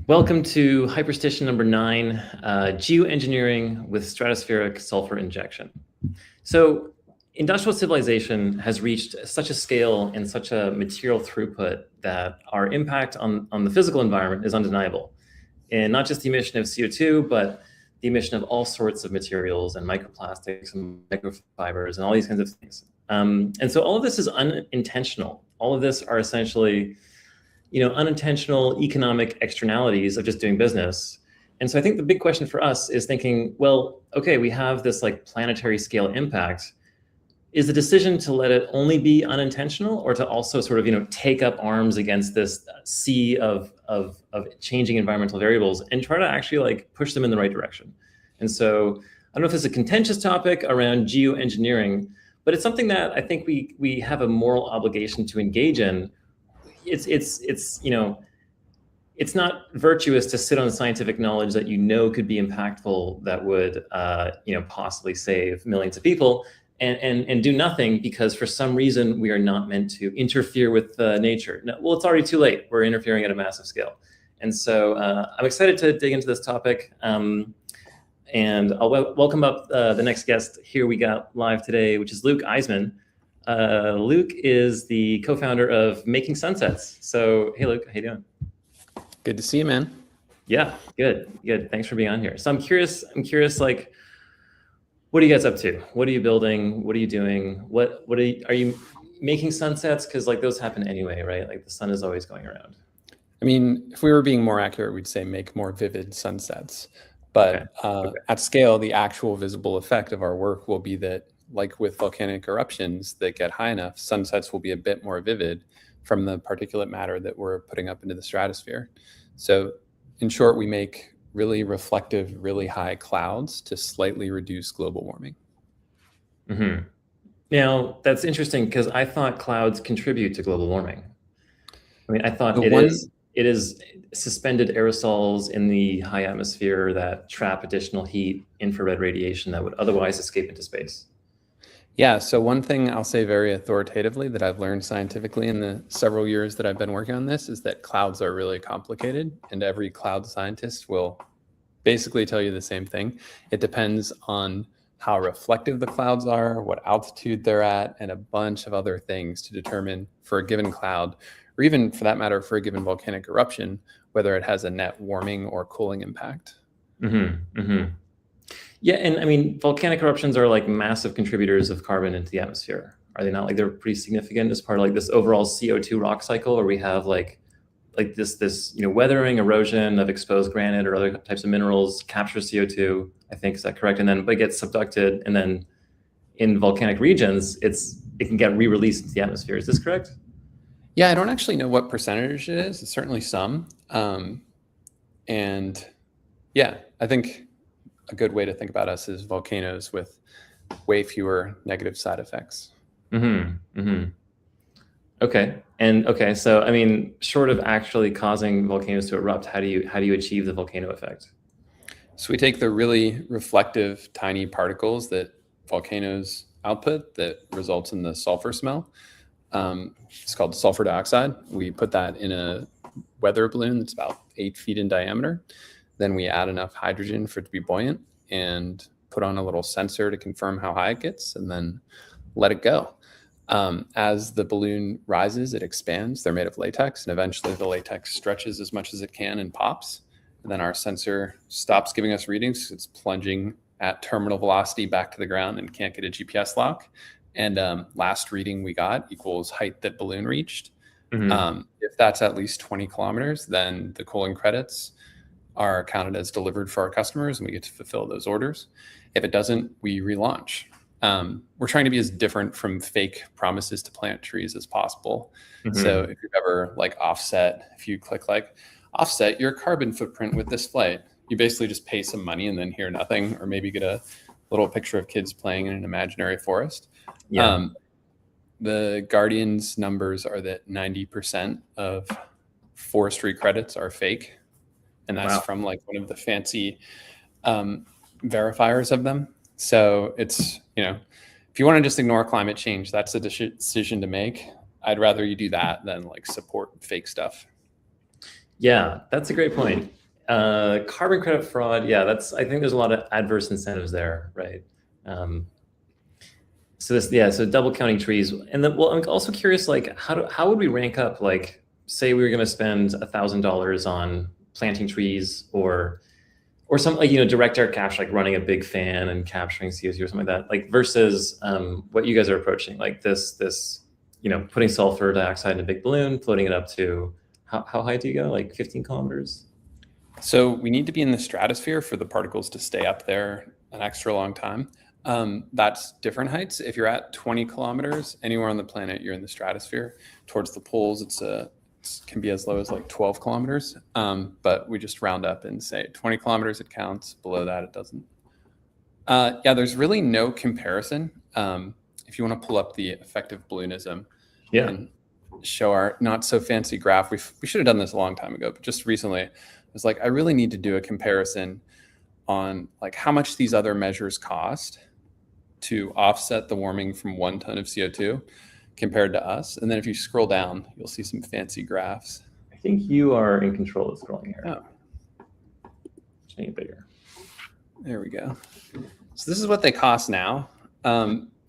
Welcome to Hyperstition number 9, Geo-Engineering with Stratospheric Sulfur Injection. So industrial civilization has reached such a scale and such a material throughput that our impact on the physical environment is undeniable. And not just the emission of CO2, but the emission of all sorts of materials and microplastics and microfibers and all these kinds of things. And so all of this is unintentional. All of this are essentially unintentional economic externalities of just doing business. And so I think the big question for us is thinking, well, okay, we have this like planetary scale impact. Is the decision to let it only be unintentional, or to also sort of, take up arms against this sea of changing environmental variables and try to actually like push them in the right direction? And so I don't know if it's a contentious topic around geoengineering, but it's something that I think we have a moral obligation to engage in. It's not virtuous to sit on scientific knowledge that could be impactful, that would possibly save millions of people, and do nothing because for some reason we are not meant to interfere with nature. No, well, it's already too late. We're interfering at a massive scale. And so I'm excited to dig into this topic. And I'll welcome up the next guest here we got live today, which is Luke Eisman. Luke is the co-founder of Making Sunsets. So, hey, Luke, how you doing? Good to see you, man. Yeah, good. Thanks for being on here. So I'm curious, like, what are you guys up to? What are you building? What are you doing? Are you making sunsets? Because like those happen anyway, right? Like the sun is always going around. I mean, if we were being more accurate, we'd say make more vivid sunsets. But okay. At scale, the actual visible effect of our work will be that, like with volcanic eruptions that get high enough, sunsets will be a bit more vivid from the particulate matter that we're putting up into the stratosphere. So in short, we make really reflective, really high clouds to slightly reduce global warming. Mm-hmm. Now, that's interesting because I thought clouds contribute to global warming. I mean, I thought it is suspended aerosols in the high atmosphere that trap additional heat, infrared radiation that would otherwise escape into space. Yeah, so one thing I'll say very authoritatively that I've learned scientifically in the several years that I've been working on this is that clouds are really complicated, and every cloud scientist will basically tell you the same thing. It depends on how reflective the clouds are, what altitude they're at, and a bunch of other things to determine for a given cloud, or even for that matter, for a given volcanic eruption, whether it has a net warming or cooling impact. Mm-hmm. Mm-hmm. Yeah, and I mean, volcanic eruptions are like massive contributors of carbon into the atmosphere. Are they not? Like they're pretty significant as part of like this overall CO2 rock cycle, where we have like this weathering, erosion of exposed granite or other types of minerals capture CO2. I think, is that correct? And then but it gets subducted, and then in volcanic regions, it can get re-released into the atmosphere. Is this correct? Yeah, I don't actually know what percentage it is. It's certainly some. And yeah, I think a good way to think about us is volcanoes with way fewer negative side effects. Mm-hmm. Mm-hmm. Okay. So I mean, short of actually causing volcanoes to erupt, how do you achieve the volcano effect? So we take the really reflective tiny particles that volcanoes output that results in the sulfur smell. It's called sulfur dioxide. We put that in a weather balloon that's about 8 feet in diameter. Then we add enough hydrogen for it to be buoyant and put on a little sensor to confirm how high it gets, and then let it go. As the balloon rises, it expands. They're made of latex, and eventually the latex stretches as much as it can and pops. And then our sensor stops giving us readings. It's plunging at terminal velocity back to the ground and can't get a GPS lock. And last reading we got equals height that balloon reached. Mm-hmm. If that's at least 20 kilometers, then the cooling credits are counted as delivered for our customers, and we get to fulfill those orders. If it doesn't, we relaunch. We're trying to be as different from fake promises to plant trees as possible. Mm-hmm. So if you've ever like offset, if you click like offset your carbon footprint with this flight, you basically just pay some money and then hear nothing, or maybe get a little picture of kids playing in an imaginary forest. Yeah. The Guardian's numbers are that 90% of forestry credits are fake. And that's from like one of the fancy verifiers of them. So it's, if you want to just ignore climate change, that's a decision to make. I'd rather you do that than like support fake stuff. Yeah, that's a great point. Carbon credit fraud. Yeah, I think there's a lot of adverse incentives there, right? Um, so double counting trees, and then, well, I'm also curious, like, how would we rank up? Like, say we were going to spend $1,000 on planting trees, or some, like, direct air capture, like running a big fan and capturing CO2 or something like that, like, versus what you guys are approaching, like this, putting sulfur dioxide in a big balloon, floating it up to how high do you go? Like 15 kilometers? So we need to be in the stratosphere for the particles to stay up there an extra long time. That's different heights. If you're at 20 kilometers, anywhere on the planet, you're in the stratosphere. Towards the poles, it can be as low as like 12 kilometers. But we just round up and say 20 kilometers, it counts. Below that, it doesn't. Yeah, there's really no comparison. If you want to pull up the effective balloonism and show our not so fancy graph, we should have done this a long time ago, but just recently, I was like, I really need to do a comparison on like how much these other measures cost to offset the warming from 1 ton of CO2 compared to us. And then if you scroll down, you'll see some fancy graphs. I think you are in control of scrolling here. Oh. Just make it bigger. There we go. So this is what they cost now.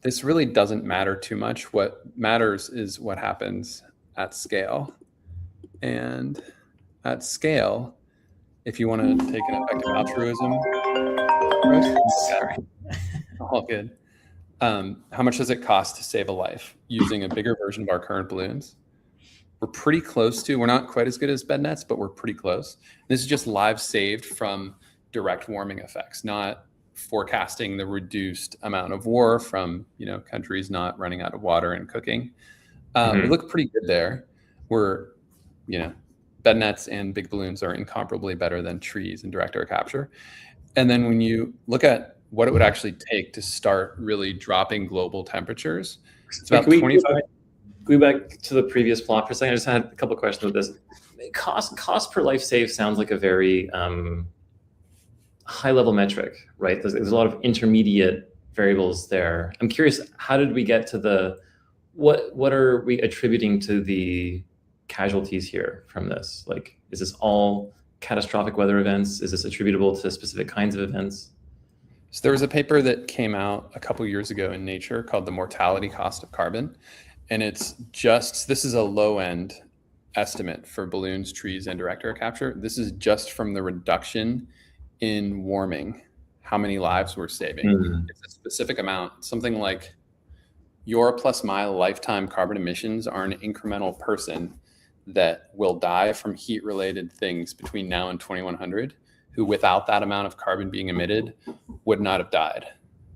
This really doesn't matter too much. What matters is what happens at scale. And at scale, if you want to take an effective altruism, sorry, all good. How much does it cost to save a life using a bigger version of our current balloons? We're pretty close to, we're not quite as good as bed nets, but we're pretty close. This is just lives saved from direct warming effects, not forecasting the reduced amount of war from, countries not running out of water and cooking. We look pretty good there. We're, bed nets and big balloons are incomparably better than trees and direct air capture. And then when you look at what it would actually take to start really dropping global temperatures, it's about 25. Go back to the previous plot for a second. I just had a couple of questions with this. Cost per life saved sounds like a very high level metric, right? There's a lot of intermediate variables there. I'm curious, how did we get to what are we attributing to the casualties here from this? Like, is this all catastrophic weather events? Is this attributable to specific kinds of events? So there was a paper that came out a couple years ago in Nature called The Mortality Cost of Carbon. And this is a low end estimate for balloons, trees, and direct air capture. This is just from the reduction in warming, how many lives we're saving. It's a specific amount, something like your plus my lifetime carbon emissions are an incremental person that will die from heat related things between now and 2100, who without that amount of carbon being emitted would not have died.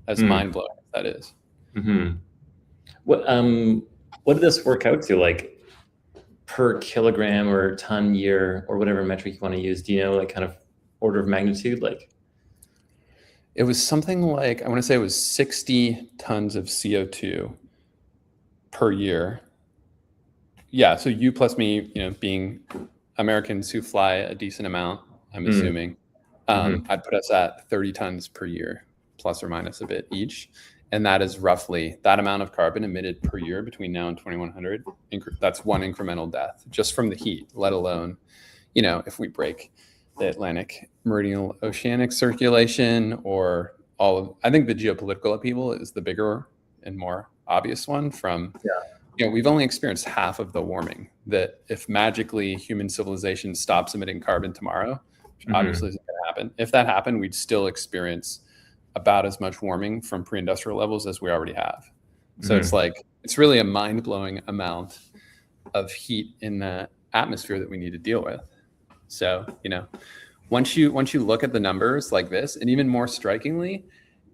As mind blowing as that is. What did this work out to, like, per kilogram or ton year or whatever metric you want to use? Do you know, like, kind of order of magnitude? Like, it was something like, I want to say it was 60 tons of CO2 per year. Yeah, so you plus me, being Americans who fly a decent amount, I'm assuming, I'd put us at 30 tons per year, plus or minus a bit each. And that is roughly that amount of carbon emitted per year between now and 2100. That's one incremental death just from the heat, let alone, if we break the Atlantic meridional oceanic circulation or I think the geopolitical upheaval is the bigger and more obvious one from, we've only experienced half of the warming. That if magically human civilization stops emitting carbon tomorrow, which obviously isn't going to happen. If that happened, we'd still experience about as much warming from pre-industrial levels as we already have. So it's really a mind-blowing amount of heat in the atmosphere that we need to deal with. So, once you look at the numbers like this, and even more strikingly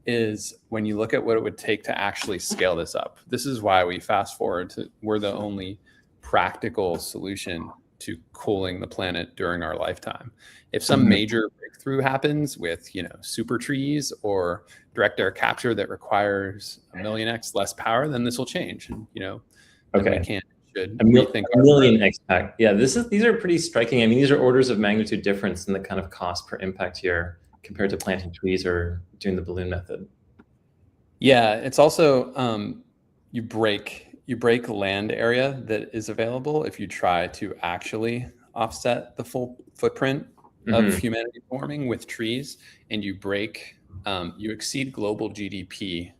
is when you look at what it would take to actually scale this up. This is why we fast forward to, we're the only practical solution to cooling the planet during our lifetime. If some major breakthrough happens with, super trees or direct air capture that requires 1,000,000x less power, then this will change. And, we should rethink a million X pack. Yeah, these are pretty striking. I mean, these are orders of magnitude difference in the kind of cost per impact here compared to planting trees or doing the balloon method. Yeah, it's also you break land area that is available if you try to actually offset the full footprint of humanity warming with trees, and you you exceed global GDP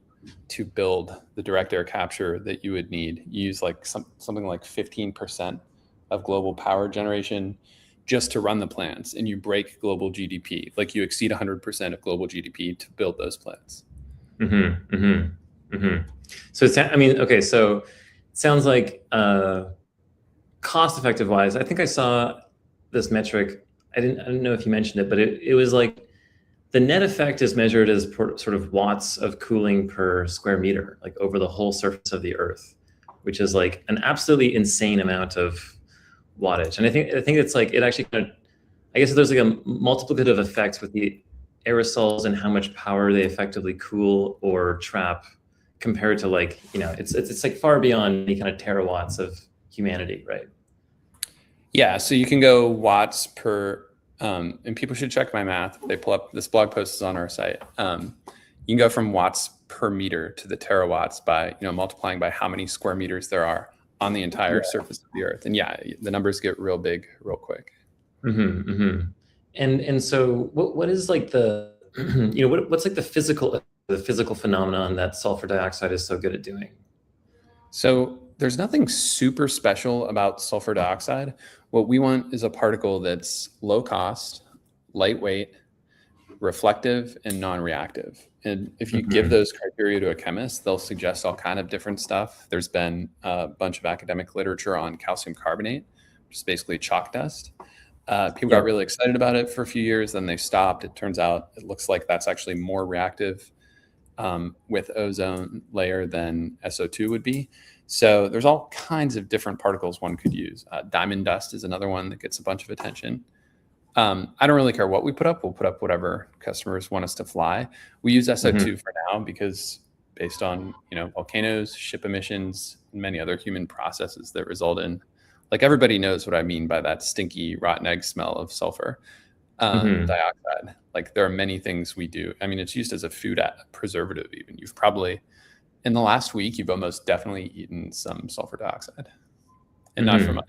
to build the direct air capture that you would need. You use like something like 15% of global power generation just to run the plants, and you break global GDP. Like you exceed 100% of global GDP to build those plants. So okay, so it sounds like cost-effective wise, I think I saw this metric. I didn't know if you mentioned it, but it was like the net effect is measured as sort of watts of cooling per square meter, like over the whole surface of the Earth, which is like an absolutely insane amount of wattage. And I think it's like it actually kind of, I guess there's like a multiplicative effect with the aerosols and how much power they effectively cool or trap compared to like, it's like far beyond any kind of terawatts of humanity, right? Yeah, so you can go watts per, and people should check my math. They pull up, this blog post is on our site. You can go from watts per meter to the terawatts by, multiplying by how many square meters there are on the entire surface of the Earth. And yeah, the numbers get real big real quick. And so what is like the, what's like the physical phenomenon that sulfur dioxide is so good at doing? So there's nothing super special about sulfur dioxide. What we want is a particle that's low cost, lightweight, reflective, and non-reactive. And if you give those criteria to a chemist, they'll suggest all kind of different stuff. There's been a bunch of academic literature on calcium carbonate, which is basically chalk dust. People got really excited about it for a few years, then they stopped. It turns out it looks like that's actually more reactive with ozone layer than SO2 would be. So there's all kinds of different particles one could use. Diamond dust is another one that gets a bunch of attention. I don't really care what we put up. We'll put up whatever customers want us to fly. We use SO2 for now because based on volcanoes, ship emissions, and many other human processes that result in, like everybody knows what I mean by that stinky rotten egg smell of sulfur dioxide. Like there are many things we do. I mean, it's used as a food preservative even. You've probably, in the last week, you've almost definitely eaten some sulfur dioxide. And not from us.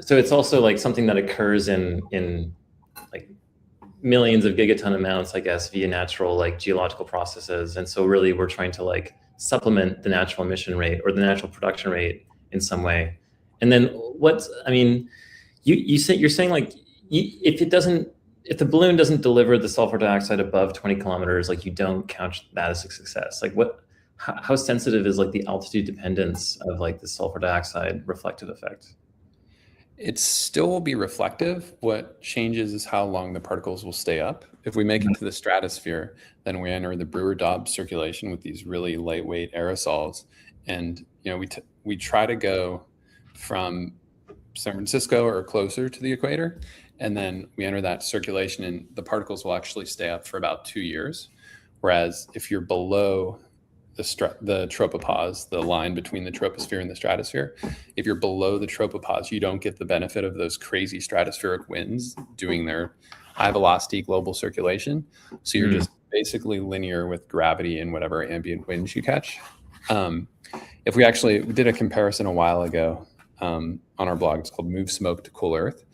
So it's also like something that occurs in like millions of gigaton amounts, I guess, via natural like geological processes. And so really we're trying to like supplement the natural emission rate or the natural production rate in some way. And then you're saying like if the balloon doesn't deliver the sulfur dioxide above 20 kilometers, like you don't count that as a success. Like how sensitive is like the altitude dependence of like the sulfur dioxide reflective effect? It still will be reflective. What changes is how long the particles will stay up. If we make it to the stratosphere, then we enter the Brewer-Dobbs circulation with these really lightweight aerosols. And we try to go from San Francisco or closer to the equator, and then we enter that circulation, and the particles will actually stay up for about 2 years. Whereas if you're below the tropopause, the line between the troposphere and the stratosphere, if you're below the tropopause, you don't get the benefit of those crazy stratospheric winds doing their high velocity global circulation. So you're just basically linear with gravity and whatever ambient winds you catch. If we did a comparison a while ago on our blog, it's called Move Smoke to Cool Earth.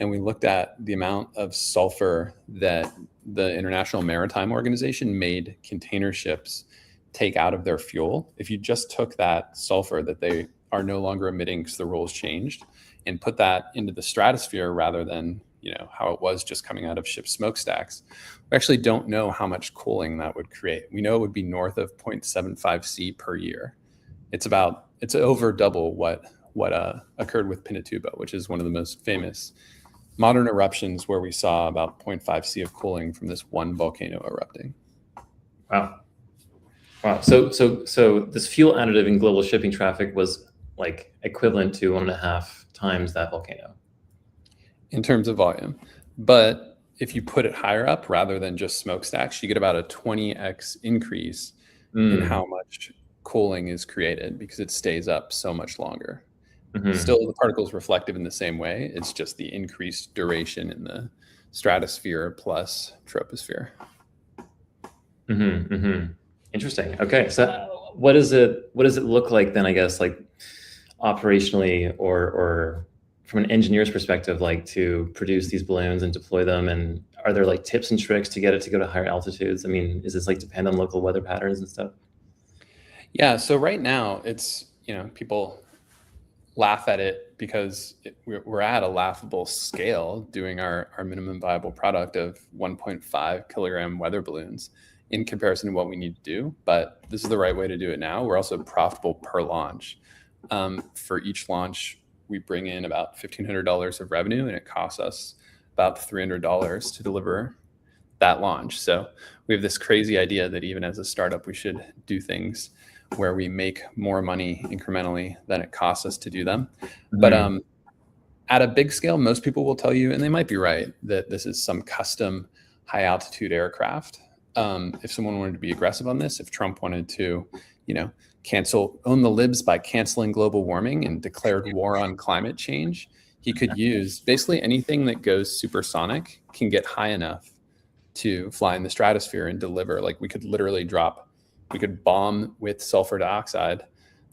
And we looked at the amount of sulfur that the International Maritime Organization made container ships take out of their fuel. If you just took that sulfur that they are no longer emitting because the rules changed and put that into the stratosphere rather than how it was just coming out of ship smokestacks, we actually don't know how much cooling that would create. We know it would be north of 0.75 C per year. It's over double what occurred with Pinatubo, which is one of the most famous modern eruptions where we saw about 0.5 C of cooling from this one volcano erupting. Wow. So this fuel additive in global shipping traffic was like equivalent to 1.5 times that volcano in terms of volume. But if you put it higher up rather than just smokestacks, you get about a 20x increase in how much cooling is created because it stays up so much longer. Still, the particles reflective in the same way. It's just the increased duration in the stratosphere plus troposphere. Interesting. Okay, so what does it look like then? I guess like operationally or from an engineer's perspective, like to produce these balloons and deploy them? And are there like tips and tricks to get it to go to higher altitudes? I mean, is this like depend on local weather patterns and stuff? Yeah, so right now it's, people laugh at it because we're at a laughable scale doing our minimum viable product of 1.5 kilogram weather balloons in comparison to what we need to do. But this is the right way to do it now. We're also profitable per launch. For each launch, we bring in about $1,500 of revenue, and it costs us about $300 to deliver that launch. So we have this crazy idea that even as a startup, we should do things where we make more money incrementally than it costs us to do them. Mm-hmm. But at a big scale, most people will tell you, and they might be right, that this is some custom high altitude aircraft. If someone wanted to be aggressive on this, if Trump wanted to, own the libs by canceling global warming and declared war on climate change, he could use basically anything that goes supersonic can get high enough to fly in the stratosphere and deliver. Like we could bomb with sulfur dioxide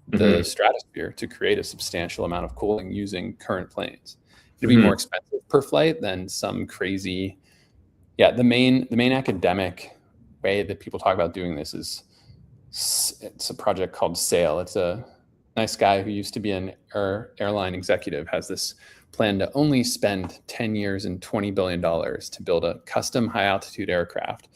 the stratosphere to create a substantial amount of cooling using current planes. It'd be more expensive per flight than some crazy. Yeah, the main academic way that people talk about doing this is it's a project called SAIL. It's a nice guy who used to be an airline executive, has this plan to only spend 10 years and $20 billion to build a custom high altitude aircraft,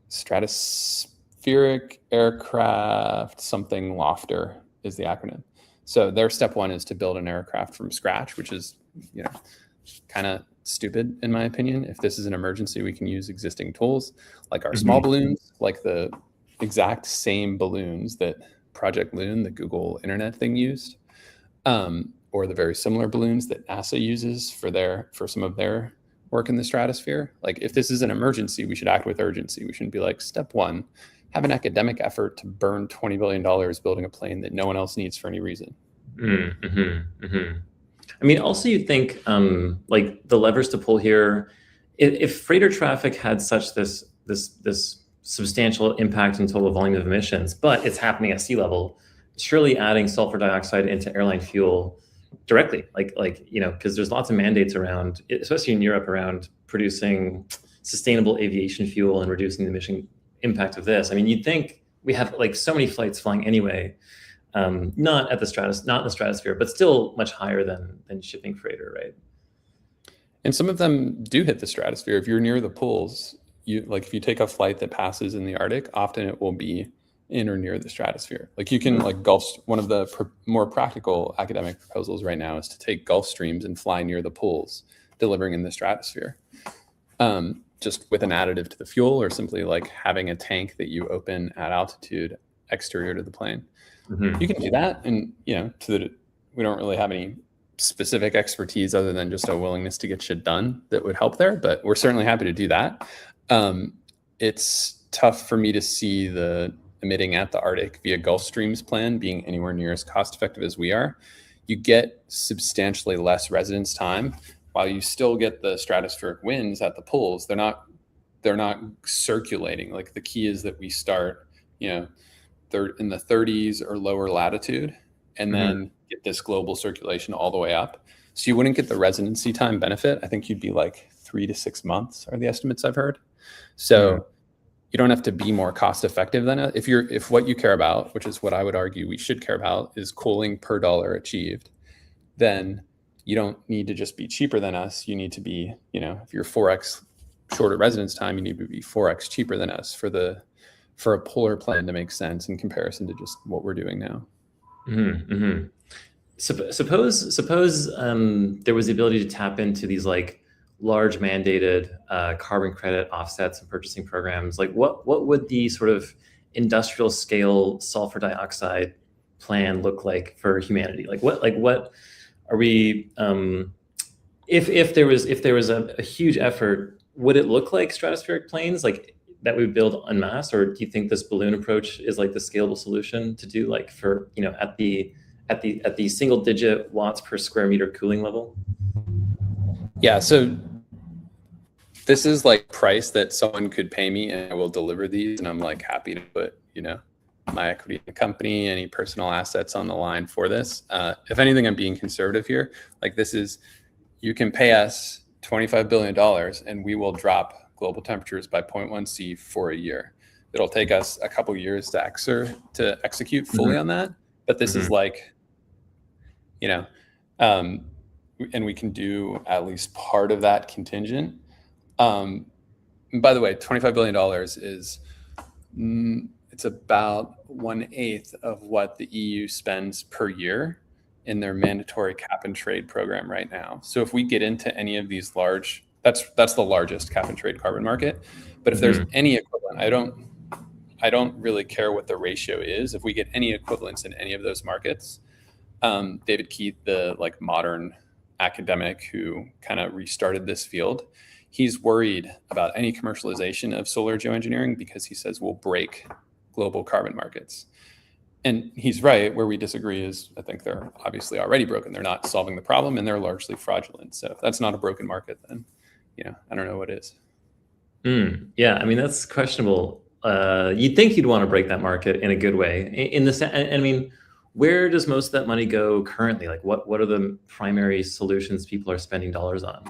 Stratospheric aircraft, something Lofter is the acronym. So their step one is to build an aircraft from scratch, which is, kind of stupid in my opinion. If this is an emergency, we can use existing tools like our small balloons, like the exact same balloons that Project Loon, the Google Internet thing, used, or the very similar balloons that NASA uses for some of their work in the stratosphere. Like if this is an emergency, we should act with urgency. We shouldn't be like, step one, have an academic effort to burn $20 billion building a plane that no one else needs for any reason. I mean, also you think like the levers to pull here, if freighter traffic had such this substantial impact in total volume of emissions, but it's happening at sea level, surely adding sulfur dioxide into airline fuel directly, because there's lots of mandates around, especially in Europe, around producing sustainable aviation fuel and reducing the emission impact of this. I mean, you'd think we have like so many flights flying anyway, not in the stratosphere, but still much higher than shipping freighter, right? And some of them do hit the stratosphere. If you're near the poles, if you take a flight that passes in the Arctic, often it will be in or near the stratosphere. Like you can one of the more practical academic proposals right now is to take Gulf streams and fly near the poles, delivering in the stratosphere, just with an additive to the fuel, or simply like having a tank that you open at altitude exterior to the plane. You can do that. And, we don't really have any specific expertise other than just a willingness to get shit done that would help there, but we're certainly happy to do that. It's tough for me to see the emitting at the Arctic via Gulf Streams plan being anywhere near as cost effective as we are. You get substantially less residence time while you still get the stratospheric winds at the poles. They're not circulating. Like the key is that we start, they're in the 30s or lower latitude, and then get this global circulation all the way up. So you wouldn't get the residency time benefit. I think you'd be like 3 to 6 months are the estimates I've heard. So you don't have to be more cost effective than it. If what you care about, which is what I would argue we should care about, is cooling per dollar achieved, then you don't need to just be cheaper than us. You need to be, if you're 4x shorter residence time, you need to be 4x cheaper than us for a polar plan to make sense in comparison to just what we're doing now. Suppose there was the ability to tap into these like large mandated carbon credit offsets and purchasing programs. Like what would the sort of industrial scale sulfur dioxide plan look like for humanity? Like what are we? If there was a huge effort, would it look like stratospheric planes like that we would build en masse, or do you think this balloon approach is like the scalable solution to do like for at the single digit watts per square meter cooling level? Yeah, so this is like price that someone could pay me and I will deliver these, and I'm like happy to put my equity in the company, any personal assets on the line for this. If anything, I'm being conservative here. Like this is, you can pay us $25 billion and we will drop global temperatures by 0.1 C for a year. It'll take us a couple years to execute fully on that. But this is like, you know, and we can do at least part of that contingent. And by the way, $25 billion is, it's about 1/8 of what the EU spends per year in their mandatory cap and trade program right now. So if we get into any of these large, that's the largest cap and trade carbon market. But if there's any equivalent, I don't really care what the ratio is. If we get any equivalents in any of those markets, David Keith, the like modern academic who kind of restarted this field, he's worried about any commercialization of solar geoengineering because he says we'll break global carbon markets. And he's right. Where we disagree is I think they're obviously already broken. They're not solving the problem and they're largely fraudulent. So if that's not a broken market, then, you know, I don't know what is. Yeah, I mean, that's questionable. You'd think you'd want to break that market in a good way. I mean, where does most of that money go currently? Like what are the primary solutions people are spending dollars on?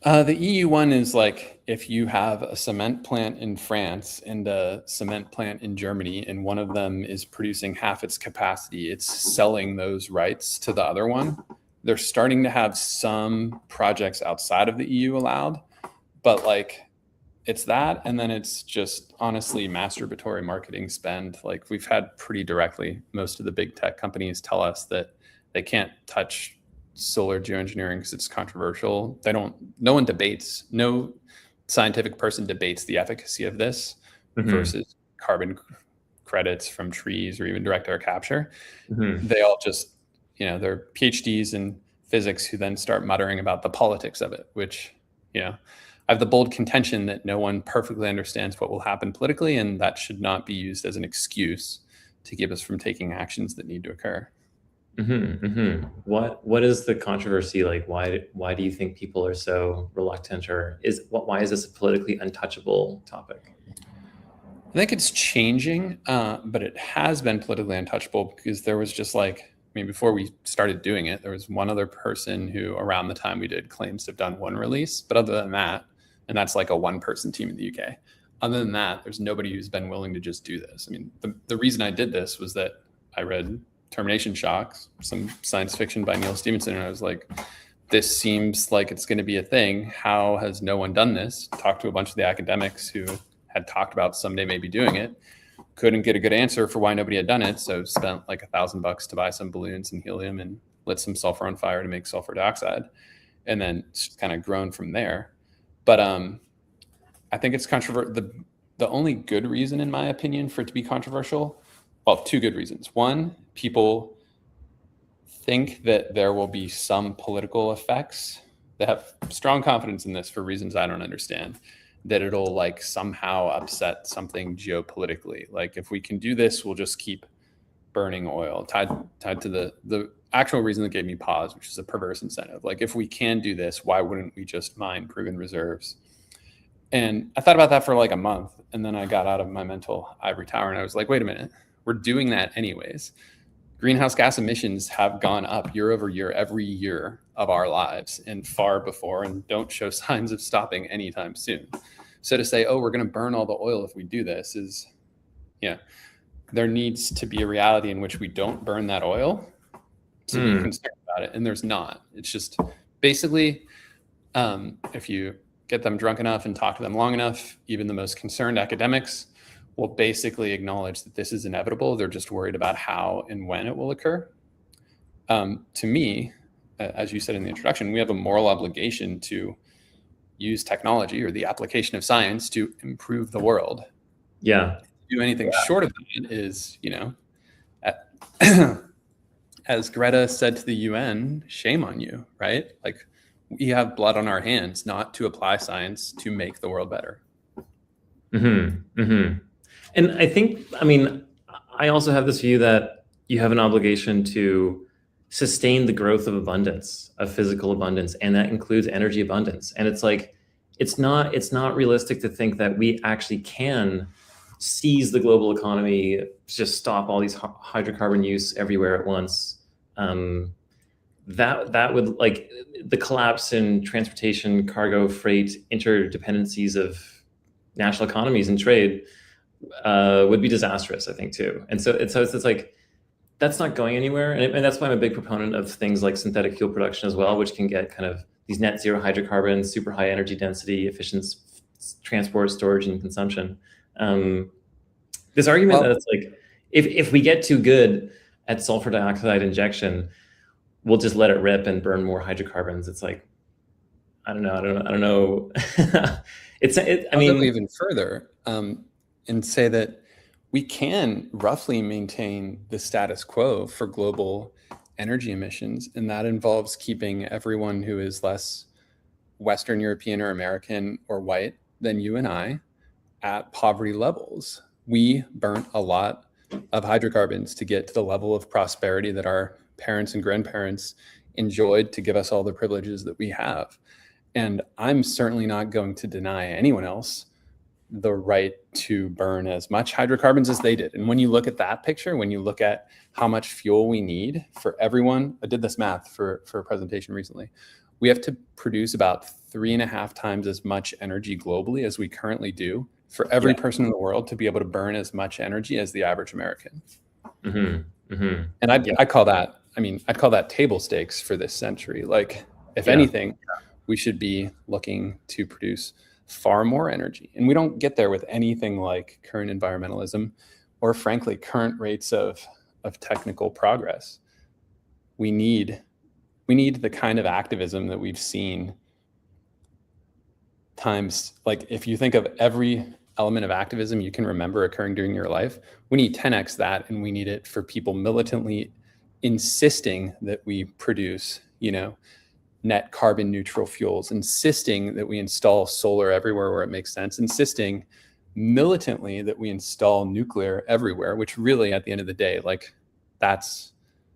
The EU one is like if you have a cement plant in France and a cement plant in Germany, and one of them is producing half its capacity, it's selling those rights to the other one. They're starting to have some projects outside of the EU allowed, but like it's that, and then it's just honestly masturbatory marketing spend. Like we've had pretty directly, most of the big tech companies tell us that they can't touch solar geoengineering because it's controversial. No one debates, no scientific person debates the efficacy of this versus carbon credits from trees or even direct air capture. They all just, you know, they're PhDs in physics who then start muttering about the politics of it, which, you know, I have the bold contention that no one perfectly understands what will happen politically, and that should not be used as an excuse to keep us from taking actions that need to occur. What is the controversy like? Why do you think people are so reluctant, or why is this a politically untouchable topic? I think it's changing, but it has been politically untouchable because there was just like, I mean, before we started doing it, there was one other person who around the time we did claims to have done one release, but other than that, and that's like a one-person team in the UK. Other than that, there's nobody who's been willing to just do this. I mean, the reason I did this was that I read Termination Shocks, some science fiction by Neil Stephenson, and I was like, this seems like it's going to be a thing. How has no one done this? Talked to a bunch of the academics who had talked about someday maybe doing it. Couldn't get a good answer for why nobody had done it, so spent like $1,000 to buy some balloons and helium and lit some sulfur on fire to make sulfur dioxide, and then it's kind of grown from there. But I think it's controversial. The only good reason, in my opinion, for it to be controversial, well, two good reasons. One, people think that there will be some political effects. They have strong confidence in this for reasons I don't understand, that it'll like somehow upset something geopolitically. Like if we can do this, we'll just keep burning oil, tied to the actual reason that gave me pause, which is a perverse incentive. Like if we can do this, why wouldn't we just mine proven reserves? And I thought about that for like a month, and then I got out of my mental ivory tower and I was like, wait a minute, we're doing that anyways. Greenhouse gas emissions have gone up year over year, every year of our lives and far before, and don't show signs of stopping anytime soon. So to say, oh, we're going to burn all the oil if we do this is, yeah, there needs to be a reality in which we don't burn that oil to be concerned about it. And there's not. It's just basically, if you get them drunk enough and talk to them long enough, even the most concerned academics will basically acknowledge that this is inevitable. They're just worried about how and when it will occur. To me, as you said in the introduction, we have a moral obligation to use technology or the application of science to improve the world. Yeah. Do anything short of that is, you know, as Greta said to the UN, shame on you, right? Like we have blood on our hands not to apply science to make the world better. And I think, I mean, I also have this view that you have an obligation to sustain the growth of abundance, of physical abundance, and that includes energy abundance. And it's like, it's not realistic to think that we actually can seize the global economy, just stop all these hydrocarbon use everywhere at once. That would, like, the collapse in transportation, cargo, freight, interdependencies of national economies and trade would be disastrous, I think, too. And so it's like, that's not going anywhere. And that's why I'm a big proponent of things like synthetic fuel production as well, which can get kind of these net zero hydrocarbons, super high energy density, efficient transport, storage, and consumption. This argument that it's like, if we get too good at sulfur dioxide injection, we'll just let it rip and burn more hydrocarbons. It's like, I don't know. I'll go even further and say that we can roughly maintain the status quo for global energy emissions, and that involves keeping everyone who is less Western European or American or white than you and I at poverty levels. We burnt a lot of hydrocarbons to get to the level of prosperity that our parents and grandparents enjoyed to give us all the privileges that we have. And I'm certainly not going to deny anyone else the right to burn as much hydrocarbons as they did. And when you look at that picture, when you look at how much fuel we need for everyone, I did this math for a presentation recently. We have to produce about 3.5 times as much energy globally as we currently do for every person in the world to be able to burn as much energy as the average American. And I'd call that, I'd call that table stakes for this century. Like, if anything, we should be looking to produce far more energy. And we don't get there with anything like current environmentalism or, frankly, current rates of technical progress. We need the kind of activism that we've seen times, like, if you think of every element of activism you can remember occurring during your life, we need 10x that, and we need it for people militantly insisting that we produce, net carbon neutral fuels, insisting that we install solar everywhere where it makes sense, insisting militantly that we install nuclear everywhere, which really, at the end of the day, like, that's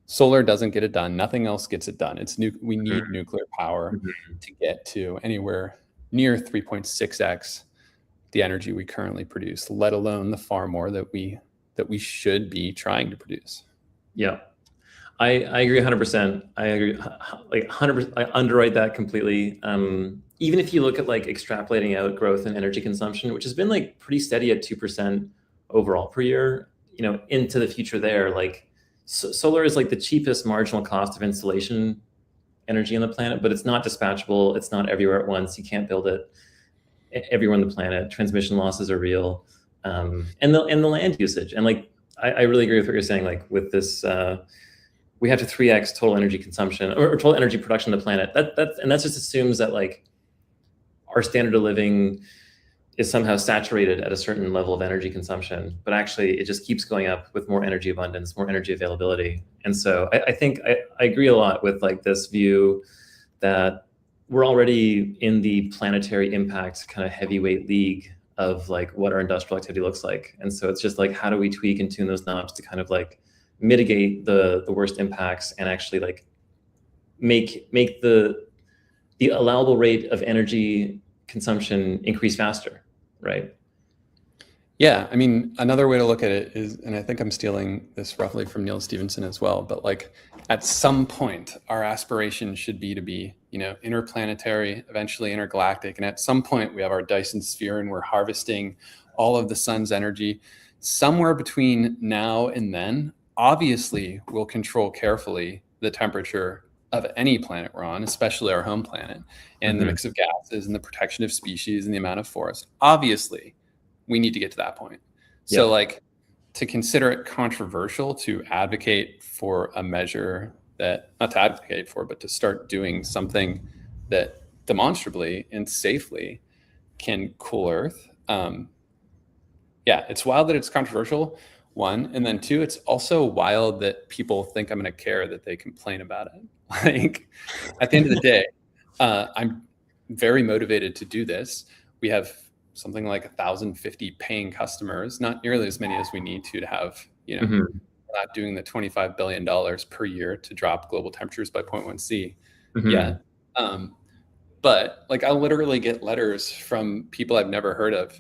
solar doesn't get it done. Nothing else gets it done. We need nuclear power to get to anywhere near 3.6x the energy we currently produce, let alone the far more that we should be trying to produce. Yeah. I agree 100%. I agree like 100%. I underwrite that completely. Even if you look at, like, extrapolating out growth in energy consumption, which has been, like, pretty steady at 2% overall per year, into the future there, like, solar is, like, the cheapest marginal cost of installation energy on the planet, but it's not dispatchable. It's not everywhere at once. You can't build it everywhere on the planet. Transmission losses are real. And the land usage. And, like, I really agree with what you're saying, like, with this, we have to 3x total energy consumption or total energy production on the planet. And that just assumes that, like, our standard of living is somehow saturated at a certain level of energy consumption, but actually it just keeps going up with more energy abundance, more energy availability. And so I think I agree a lot with, like, this view that we're already in the planetary impact kind of heavyweight league of, like, what our industrial activity looks like. And so it's just like, how do we tweak and tune those knobs to kind of, like, mitigate the worst impacts and actually, like, make the allowable rate of energy consumption increase faster, right? Yeah, another way to look at it is, and I think I'm stealing this roughly from Neil Stephenson as well, but, like, at some point, our aspiration should be to be, interplanetary, eventually intergalactic. And at some point, we have our Dyson sphere and we're harvesting all of the sun's energy. Somewhere between now and then, obviously, we'll control carefully the temperature of any planet we're on, especially our home planet, and the mix of gases and the protection of species and the amount of forest. Obviously, we need to get to that point. So, like, to consider it controversial to advocate for a measure that, not to advocate for, but to start doing something that demonstrably and safely can cool Earth. It's wild that it's controversial, one. And then two, it's also wild that people think I'm going to care that they complain about it. Like, at the end of the day, I'm very motivated to do this. We have something like 1,050 paying customers, not nearly as many as we need to have, we're not doing the $25 billion per year to drop global temperatures by 0.1 C yet. But, like, I literally get letters from people I've never heard of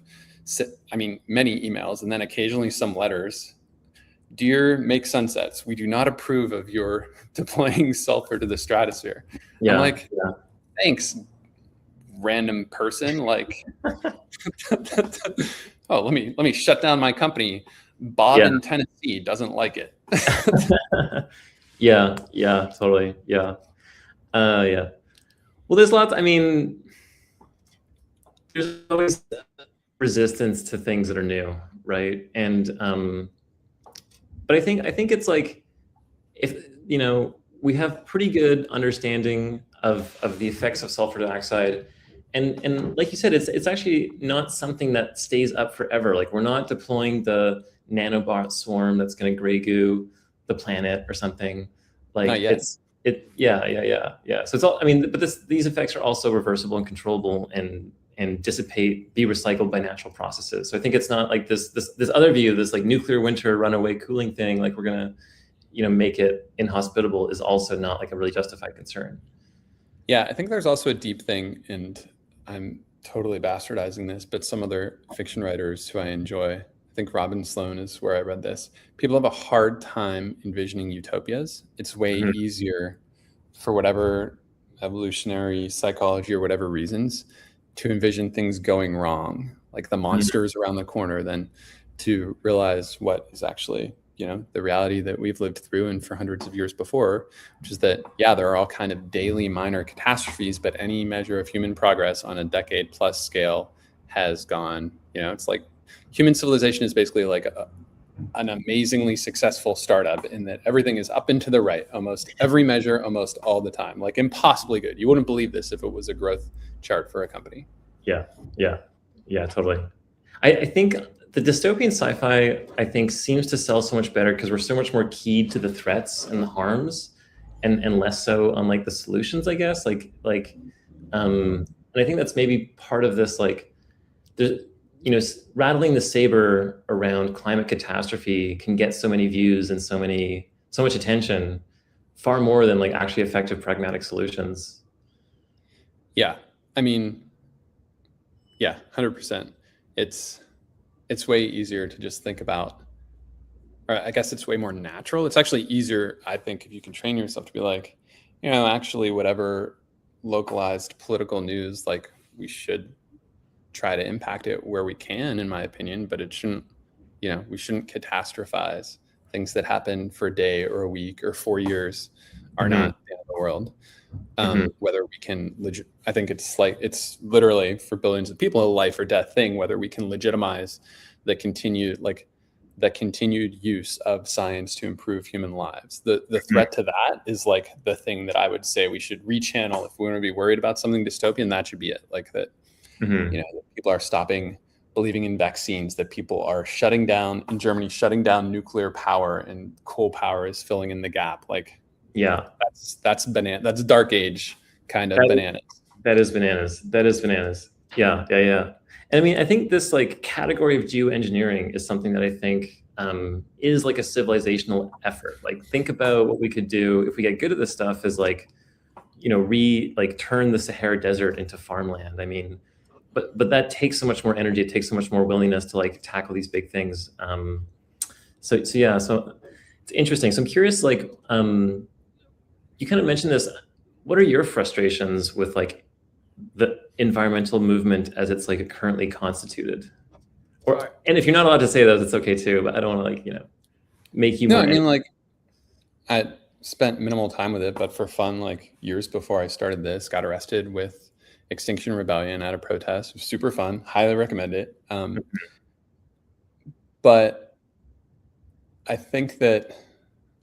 I mean, many emails, and then occasionally some letters. Dear Make Sunsets, we do not approve of your deploying sulfur to the stratosphere. I'm like, thanks, random person. Like, oh, let me shut down my company. Bob in Tennessee doesn't like it. Yeah, totally. Yeah. Yeah. Well, there's lots, I mean, there's always resistance to things that are new, right? And but I think it's like, if we have pretty good understanding of the effects of sulfur dioxide, and like you said, it's actually not something that stays up forever. Like, we're not deploying the nanobot swarm that's going to gray goo the planet or something. Like, yeah. So it's all, I mean, but these effects are also reversible and controllable, and dissipate, be recycled by natural processes. So I think it's not like this other view, this like nuclear winter runaway cooling thing, like we're gonna make it inhospitable, is also not like a really justified concern. Yeah, I think there's also a deep thing, and I'm totally bastardizing this, but some other fiction writers who I enjoy, I think Robin Sloan is where I read this. People have a hard time envisioning utopias. It's way easier, for whatever evolutionary psychology or whatever reasons, to envision things going wrong, like the monsters around the corner, than to realize what is actually, the reality that we've lived through and for hundreds of years before, which is that, yeah, there are all kind of daily minor catastrophes, but any measure of human progress on a decade plus scale has gone, it's like human civilization is basically like an amazingly successful startup, in that everything is up and to the right, almost every measure, almost all the time, like impossibly good. You wouldn't believe this if it was a growth chart for a company. Yeah, totally. I think the dystopian sci-fi, I think, seems to sell so much better because we're so much more keyed to the threats and the harms, and less so on like the solutions, I guess. And I think that's maybe part of this, like, rattling the saber around climate catastrophe can get so many views and so much attention, far more than like actually effective pragmatic solutions. Yeah, I mean, 100%. It's way easier to just think about, or I guess it's way more natural. It's actually easier, I think, if you can train yourself to be like, actually, whatever localized political news, like, we should try to impact it where we can, in my opinion, but it shouldn't, we shouldn't catastrophize. Things that happen for a day or a week or 4 years are not the end of the world. Whether we can I think it's literally, for billions of people, a life or death thing, whether we can legitimize the continued use of science to improve human lives. The threat to that is like the thing that I would say we should rechannel. If we want to be worried about something dystopian, that should be it. Like that, that people are stopping believing in vaccines, that people are shutting down, in Germany, shutting down nuclear power, and coal power is filling in the gap. Like, yeah, that's dark age kind of bananas. That is bananas. Yeah. And I mean, I think this like category of geoengineering is something that I think is like a civilizational effort. Like, think about what we could do if we get good at this stuff, is like, turn the Sahara Desert into farmland. I mean, but that takes so much more energy. It takes so much more willingness to like tackle these big things. So it's interesting. So I'm curious, like, you kind of mentioned this. What are your frustrations with like the environmental movement as it's like currently constituted? And if you're not allowed to say that, it's okay too. But I don't want to, like, make you. No, I mean, like, I spent minimal time with it, but for fun, like, years before I started this, got arrested with Extinction Rebellion at a protest. It was super fun. Highly recommend it. But I think that,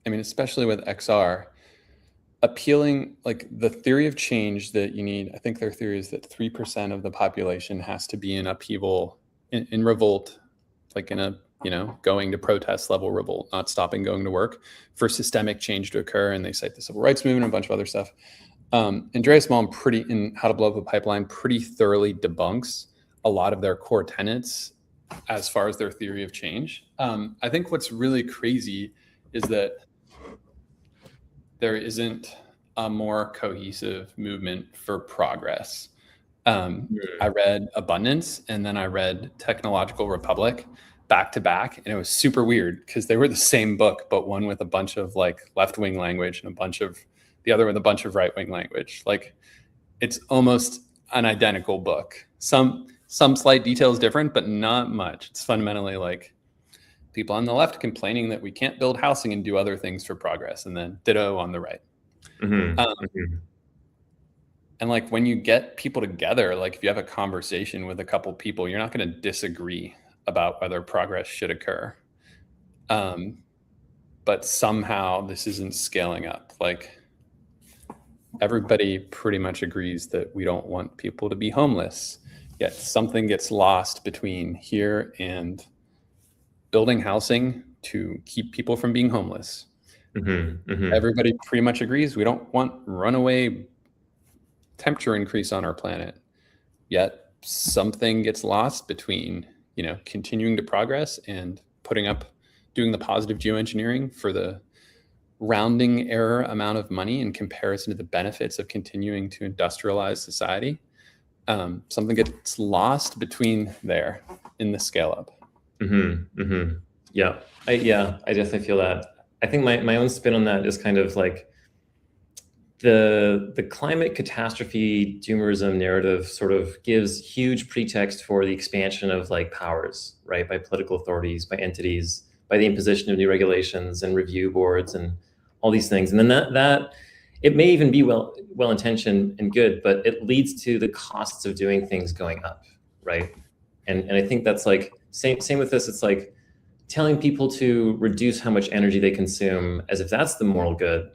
I mean, especially with XR, appealing, like, the theory of change that you need, I think their theory is that 3% of the population has to be in upheaval, in revolt, like in a, going to protest level revolt, not stopping going to work, for systemic change to occur. And they cite the civil rights movement and a bunch of other stuff. Andreas Malm, in How to Blow Up a Pipeline, pretty thoroughly debunks a lot of their core tenets as far as their theory of change. I think what's really crazy is that there isn't a more cohesive movement for progress. I read Abundance and then I read Technological Republic back to back, and it was super weird because they were the same book, but one with a bunch of like left-wing language and the other with a bunch of right-wing language. Like it's almost an identical book. Some slight details different, but not much. It's fundamentally like people on the left complaining that we can't build housing and do other things for progress, and then ditto on the right. And like when you get people together, like if you have a conversation with a couple people, you're not going to disagree about whether progress should occur. But somehow this isn't scaling up. Like everybody pretty much agrees that we don't want people to be homeless, yet something gets lost between here and building housing to keep people from being homeless. Everybody pretty much agrees we don't want runaway temperature increase on our planet, yet something gets lost between, you know, continuing to progress and doing the positive geoengineering for the rounding error amount of money in comparison to the benefits of continuing to industrialize society. Something gets lost between there in the scale up. Yeah, I definitely feel that. I think my own spin on that is kind of like the climate catastrophe doomerism narrative sort of gives huge pretext for the expansion of like powers, right? By political authorities, by entities, by the imposition of new regulations and review boards and all these things. And then that it may even be well-intentioned and good, but it leads to the costs of doing things going up, right? And I think that's like, same with this. It's like telling people to reduce how much energy they consume as if that's the moral good,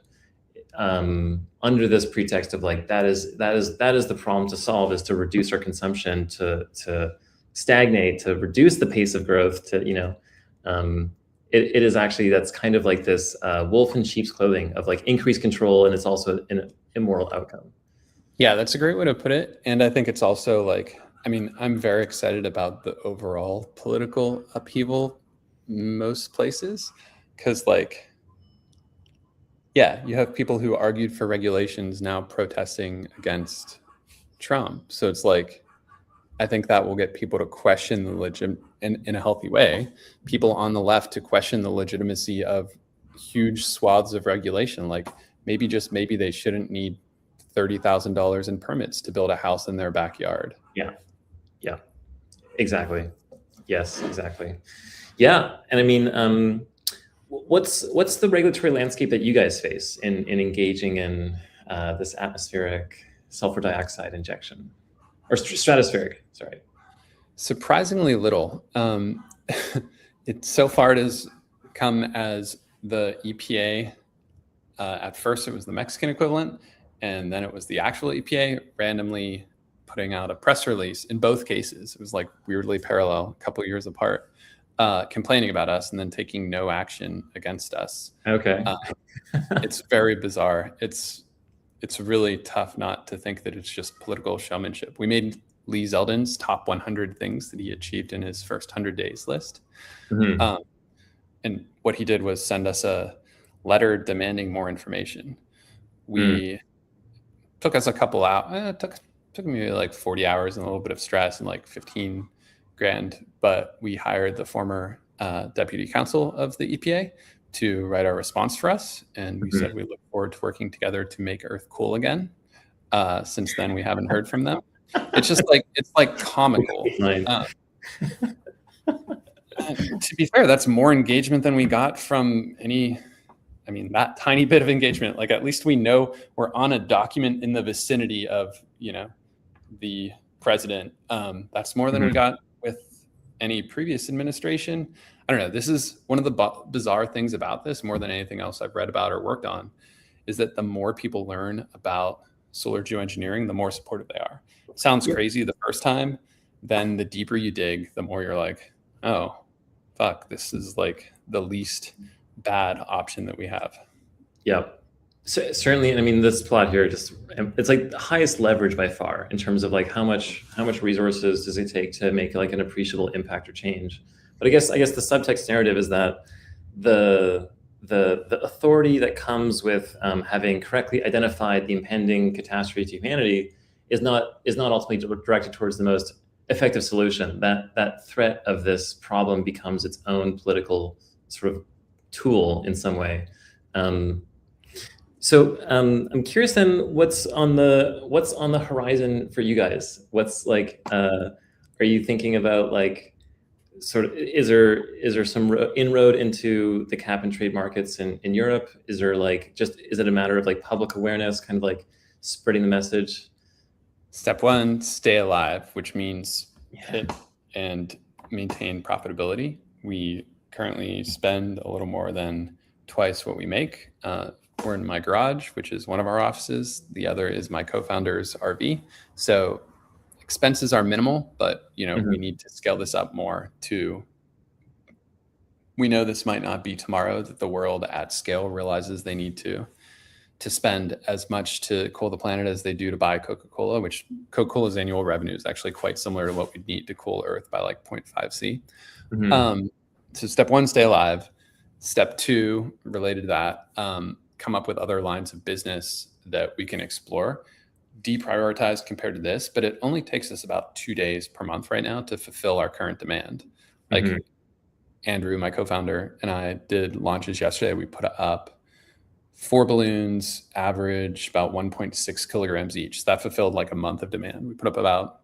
under this pretext of like, that is the problem to solve, is to reduce our consumption, to stagnate, to reduce the pace of growth, to, you know, it is actually, that's kind of like this wolf in sheep's clothing of like increased control, and it's also an immoral outcome. Yeah, that's a great way to put it. And I think it's also like, I mean, I'm very excited about the overall political upheaval most places, because like, yeah, you have people who argued for regulations now protesting against Trump. So it's like, I think that will get people to question the in a healthy way, people on the left to question the legitimacy of huge swaths of regulation. Like maybe they shouldn't need $30,000 in permits to build a house in their backyard. Yeah, exactly. Yes, exactly. Yeah, and I mean, what's the regulatory landscape that you guys face in engaging in this atmospheric sulfur dioxide injection, or stratospheric? Sorry. Surprisingly little. So far it has come as the EPA. At first it was the Mexican equivalent, and then it was the actual EPA randomly putting out a press release. In both cases, it was like weirdly parallel, a couple of years apart, complaining about us and then taking no action against us. Okay. It's very bizarre. It's really tough not to think that it's just political showmanship. We made Lee Zeldin's top 100 things that he achieved in his first 100 days list. And what he did was send us a letter demanding more information. We took us a couple out. Took me like 40 hours and a little bit of stress and like 15 grand. But we hired the former deputy counsel of the EPA to write our response for us. And we said we look forward to working together to make Earth cool again. Since then, we haven't heard from them. It's just like, it's like comical. To be fair, that's more engagement than we got from that tiny bit of engagement. Like at least we know we're on a document in the vicinity of, the president. That's more than we got with any previous administration. I don't know. This is one of the bizarre things about this, more than anything else I've read about or worked on, is that the more people learn about solar geoengineering, the more supportive they are. It sounds crazy the first time, then the deeper you dig, the more you're like, oh, fuck, this is like the least bad option that we have. Yeah. So certainly, I mean, this plot here it's like the highest leverage by far in terms of like how much resources does it take to make like an appreciable impact or change. But I guess the subtext narrative is that the authority that comes with having correctly identified the impending catastrophe to humanity is not ultimately directed towards the most effective solution. That threat of this problem becomes its own political sort of tool in some way. So I'm curious then, what's on the horizon for you guys? What's like, are you thinking about like, sort of, is there some inroad into the cap and trade markets in Europe? Is there like, is it a matter of like public awareness, kind of like spreading the message? Step one, stay alive, which means hit and maintain profitability. We currently spend a little more than twice what we make. We're in my garage, which is one of our offices. The other is my co-founder's RV. So expenses are minimal, but we need to scale this up more we know this might not be tomorrow, that the world at scale realizes they need to spend as much to cool the planet as they do to buy Coca-Cola, which Coca-Cola's annual revenue is actually quite similar to what we'd need to cool Earth by like 0.5 C. So step one, stay alive. Step two, related to that, come up with other lines of business that we can explore. Deprioritized compared to this, but it only takes us about 2 days per month right now to fulfill our current demand. Like Andrew, my co-founder, and I did launches yesterday. We put up 4 balloons, average about 1.6 kilograms each. So that fulfilled like a month of demand. We put up about,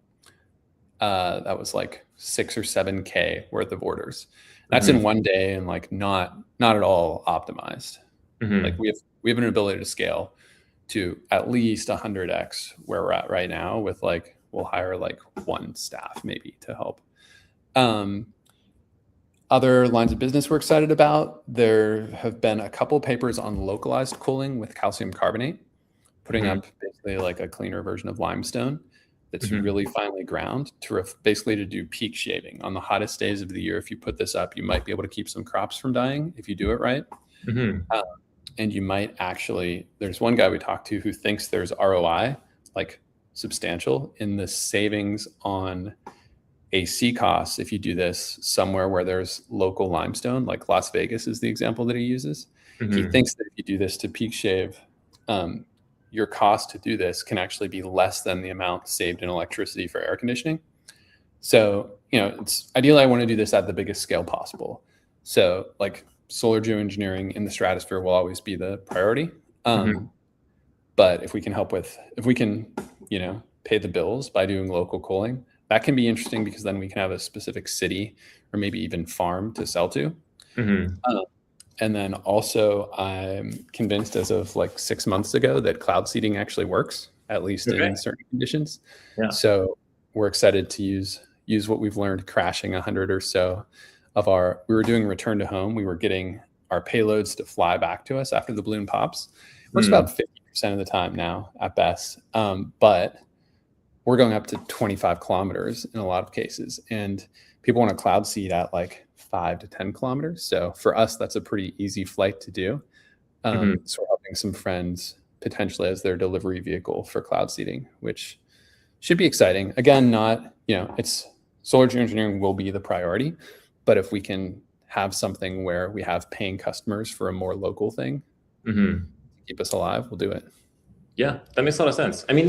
that was like 6 or 7K worth of orders. That's in one day and like not at all optimized. Like we have an ability to scale to at least 100x where we're at right now with like, we'll hire like 1 staff maybe to help. Other lines of business we're excited about, there have been a couple papers on localized cooling with calcium carbonate, putting up basically like a cleaner version of limestone that's really finely ground basically to do peak shaving. On the hottest days of the year, if you put this up, you might be able to keep some crops from dying if you do it right. And you might actually, there's one guy we talked to who thinks there's ROI, like substantial, in the savings on AC costs if you do this somewhere where there's local limestone, like Las Vegas is the example that he uses. He thinks that if you do this to peak shave, your cost to do this can actually be less than the amount saved in electricity for air conditioning. So, it's ideally I want to do this at the biggest scale possible. So like solar geoengineering in the stratosphere will always be the priority. But if we can pay the bills by doing local cooling, that can be interesting because then we can have a specific city or maybe even farm to sell to. And then also I'm convinced as of like 6 months ago that cloud seeding actually works, at least in certain conditions. So we're excited to use what we've learned crashing 100 or so of we were doing return to home. We were getting our payloads to fly back to us after the balloon pops. It works about 50% of the time now at best. But we're going up to 25 kilometers in a lot of cases. And people want to cloud seed at like 5 to 10 kilometers. So for us, that's a pretty easy flight to do. So we're helping some friends potentially as their delivery vehicle for cloud seeding, which should be exciting. Again, it's solar geoengineering will be the priority, but if we can have something where we have paying customers for a more local thing, keep us alive, we'll do it. Yeah, that makes a lot of sense. I mean,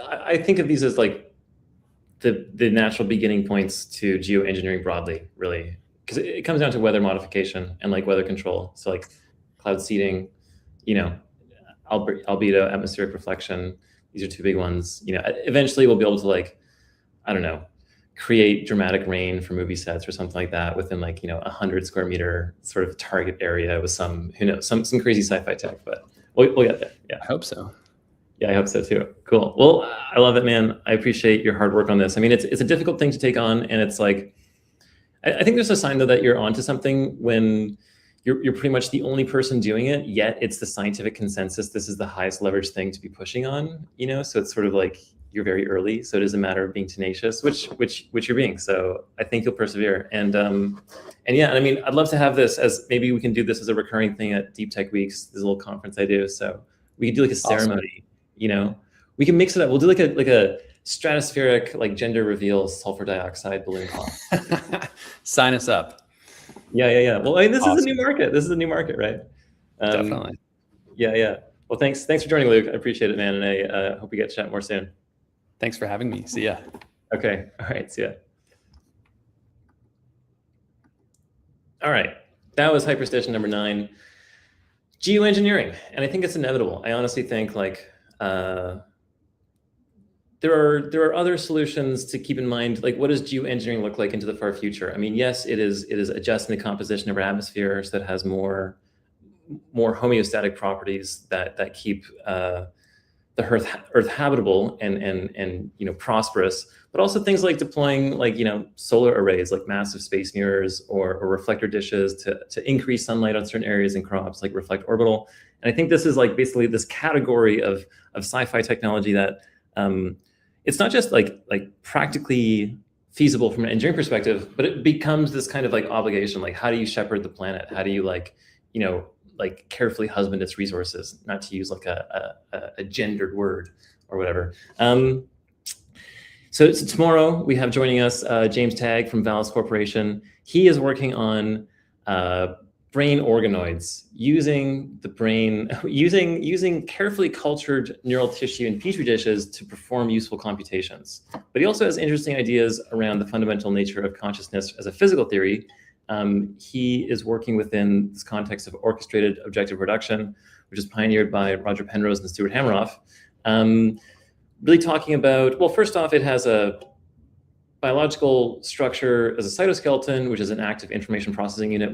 I think of these as like the natural beginning points to geoengineering broadly, really, because it comes down to weather modification and like weather control. So like cloud seeding, albedo, atmospheric reflection. These are 2 big ones. Eventually we'll be able to like, I don't know, create dramatic rain for movie sets or something like that within like 100 square meter sort of target area with some crazy sci-fi tech. But we'll get there. Yeah, I hope so. Yeah, I hope so too. Cool. Well, I love it, man. I appreciate your hard work on this. I mean, it's a difficult thing to take on, and it's like, I think there's a sign though that you're onto something when you're pretty much the only person doing it, yet it's the scientific consensus. This is the highest leverage thing to be pushing on, so it's sort of like you're very early. So it is a matter of being tenacious, which you're being. So I think you'll persevere. And yeah, I mean, I'd love to have this as, maybe we can do this as a recurring thing at Deep Tech Weeks. There's a little conference I do. So we can do like a ceremony, we can mix it up. We'll do like a stratospheric, like gender reveal sulfur dioxide balloon pop. Sign us up. Yeah. Well, I mean, this is a new market. This is a new market, right? Definitely. Yeah. Well, thanks for joining, Luke. I appreciate it, man. And I hope we get to chat more soon. Thanks for having me. See ya. Okay. All right. See ya. All right. That was Hyperstition number 9. Geo-engineering. And I think it's inevitable. I honestly think like there are other solutions to keep in mind. Like, what does geo-engineering look like into the far future? I mean, yes, it is adjusting the composition of our atmosphere so that it has more homeostatic properties that keep the Earth habitable and prosperous, but also things like deploying solar arrays, like massive space mirrors or reflector dishes to increase sunlight on certain areas and crops, like reflect orbital. And I think this is like basically this category of sci-fi technology that it's not just like practically feasible from an engineering perspective, but it becomes this kind of like obligation. Like, how do you shepherd the planet? How do you carefully husband its resources, not to use like a gendered word or whatever. So tomorrow we have joining us James Tagg from Vallis Corporation. He is working on brain organoids, using the brain, using carefully cultured neural tissue in petri dishes to perform useful computations. But he also has interesting ideas around the fundamental nature of consciousness as a physical theory. He is working within this context of orchestrated objective reduction, which is pioneered by Roger Penrose and Stuart Hameroff. Really talking about, well, first off, it has a biological structure as a cytoskeleton, which is an active information processing unit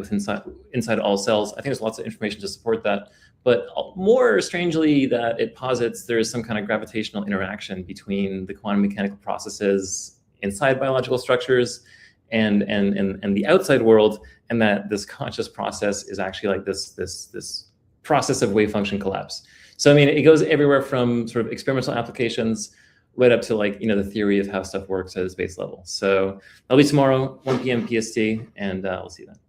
inside all cells. I think there's lots of information to support that. But more strangely, that it posits there is some kind of gravitational interaction between the quantum mechanical processes inside biological structures and the outside world, and that this conscious process is actually like this process of wave function collapse. So I mean, it goes everywhere from sort of experimental applications right up to the theory of how stuff works at its base level. So that'll be tomorrow, 1 p.m. PST, and we'll see you then.